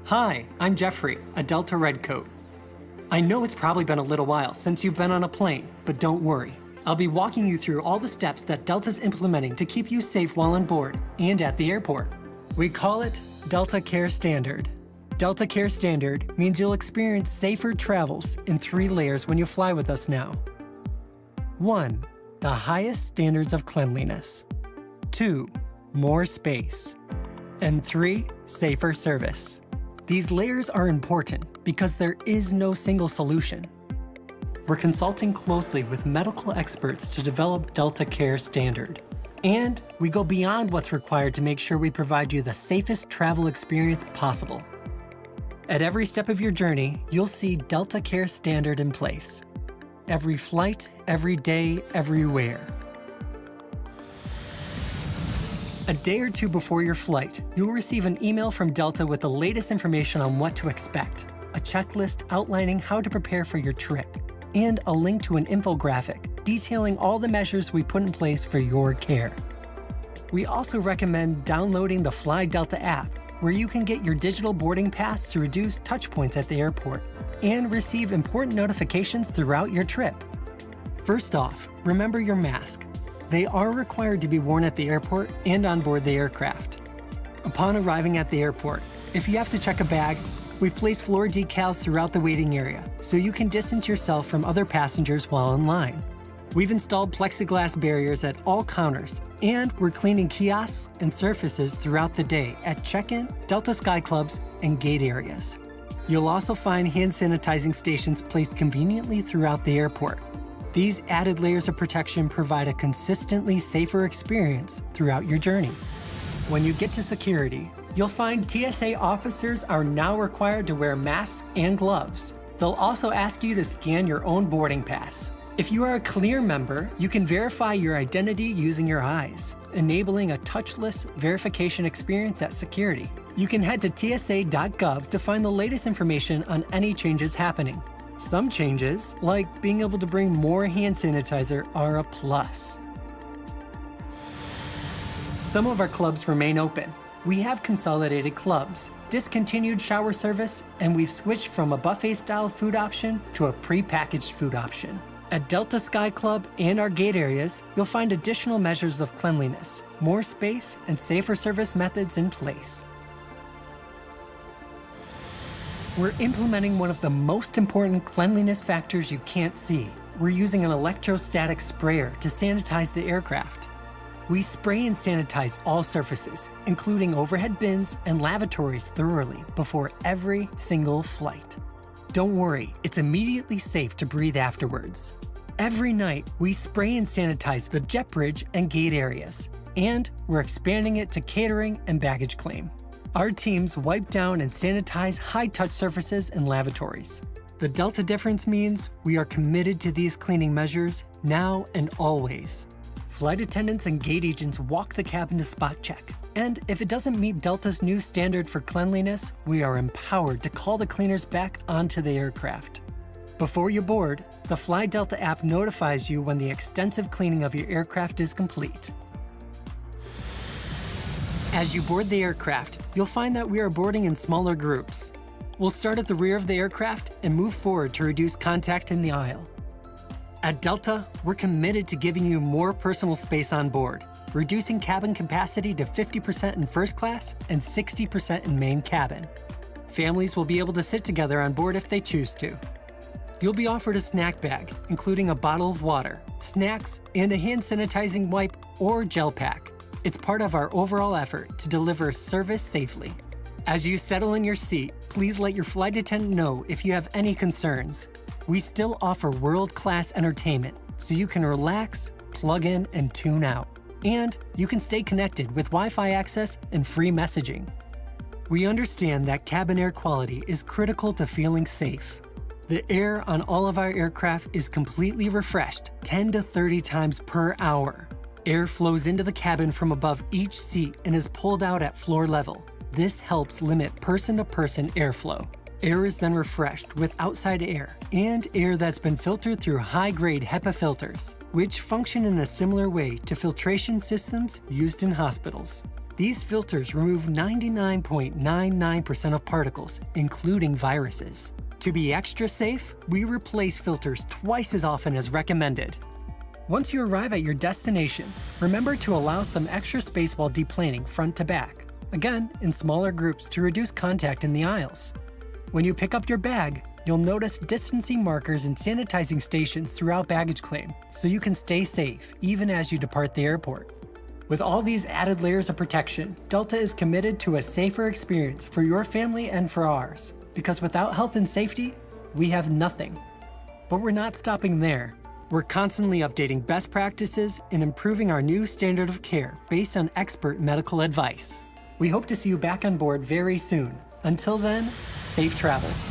Hi, I'm Jeffrey, a Delta Redcoat. I know it's probably been a little while since you've been on a plane, but don't worry. I'll be walking you through all the steps that Delta's implementing to keep you safe while on board and at the airport. We call it Delta Care Standard. Delta Care Standard means you'll experience safer travels in 3 layers when you fly with us now. 1. The highest standards of cleanliness. 2. More space. And 3. Safer service. These layers are important because there is no single solution. We're consulting closely with medical experts to develop Delta Care Standard. And we go beyond what's required to make sure we provide you the safest travel experience possible. At every step of your journey, you'll see Delta Care Standard in place. Every flight, every day, everywhere. A day or 2 before your flight, you'll receive an email from Delta with the latest information on what to expect, a checklist outlining how to prepare for your trip, and a link to an infographic detailing all the measures we put in place for your care. We also recommend downloading the Fly Delta app, where you can get your digital boarding pass to reduce touch points at the airport and receive important notifications throughout your trip. First off, remember your mask. They are required to be worn at the airport and on board the aircraft. Upon arriving at the airport, if you have to check a bag, we've placed floor decals throughout the waiting area so you can distance yourself from other passengers while in line. We've installed plexiglass barriers at all counters, and we're cleaning kiosks and surfaces throughout the day at check-in, Delta Sky Clubs, and gate areas. You'll also find hand sanitizing stations placed conveniently throughout the airport. These added layers of protection provide a consistently safer experience throughout your journey. When you get to security, you'll find TSA officers are now required to wear masks and gloves. They'll also ask you to scan your own boarding pass. If you are a Clear member, you can verify your identity using your eyes, enabling a touchless verification experience at security. You can head to tsa.gov to find the latest information on any changes happening. Some changes, like being able to bring more hand sanitizer, are a plus. Some of our clubs remain open. We have consolidated clubs, discontinued shower service, and we've switched from a buffet-style food option to a pre-packaged food option. At Delta Sky Club and our gate areas, you'll find additional measures of cleanliness, more space, and safer service methods in place. We're implementing one of the most important cleanliness factors you can't see. We're using an electrostatic sprayer to sanitize the aircraft. We spray and sanitize all surfaces, including overhead bins and lavatories thoroughly before every single flight. Don't worry, it's immediately safe to breathe afterwards. Every night, we spray and sanitize the jet bridge and gate areas, and we're expanding it to catering and baggage claim. Our teams wipe down and sanitize high-touch surfaces and lavatories. The Delta difference means we are committed to these cleaning measures now and always. Flight attendants and gate agents walk the cabin to spot check. And if it doesn't meet Delta's new standard for cleanliness, we are empowered to call the cleaners back onto the aircraft. Before you board, the Fly Delta app notifies you when the extensive cleaning of your aircraft is complete. As you board the aircraft, you'll find that we are boarding in smaller groups. We'll start at the rear of the aircraft and move forward to reduce contact in the aisle. At Delta, we're committed to giving you more personal space on board, reducing cabin capacity to 50% in first class and 60% in main cabin. Families will be able to sit together on board if they choose to. You'll be offered a snack bag, including a bottle of water, snacks, and a hand sanitizing wipe or gel pack. It's part of our overall effort to deliver service safely. As you settle in your seat, please let your flight attendant know if you have any concerns. We still offer world-class entertainment, so you can relax, plug in, and tune out. And you can stay connected with Wi-Fi access and free messaging. We understand that cabin air quality is critical to feeling safe. The air on all of our aircraft is completely refreshed 10 to 30 times per hour. Air flows into the cabin from above each seat and is pulled out at floor level. This helps limit person-to-person airflow. Air is then refreshed with outside air and air that's been filtered through high-grade HEPA filters, which function in a similar way to filtration systems used in hospitals. These filters remove 99.99% of particles, including viruses. To be extra safe, we replace filters twice as often as recommended. Once you arrive at your destination, remember to allow some extra space while deplaning front to back, again, in smaller groups to reduce contact in the aisles. When you pick up your bag, you'll notice distancing markers and sanitizing stations throughout baggage claim, so you can stay safe even as you depart the airport. With all these added layers of protection, Delta is committed to a safer experience for your family and for ours, because without health and safety, we have nothing. But we're not stopping there. We're constantly updating best practices and improving our new standard of care based on expert medical advice. We hope to see you back on board very soon. Until then, safe travels.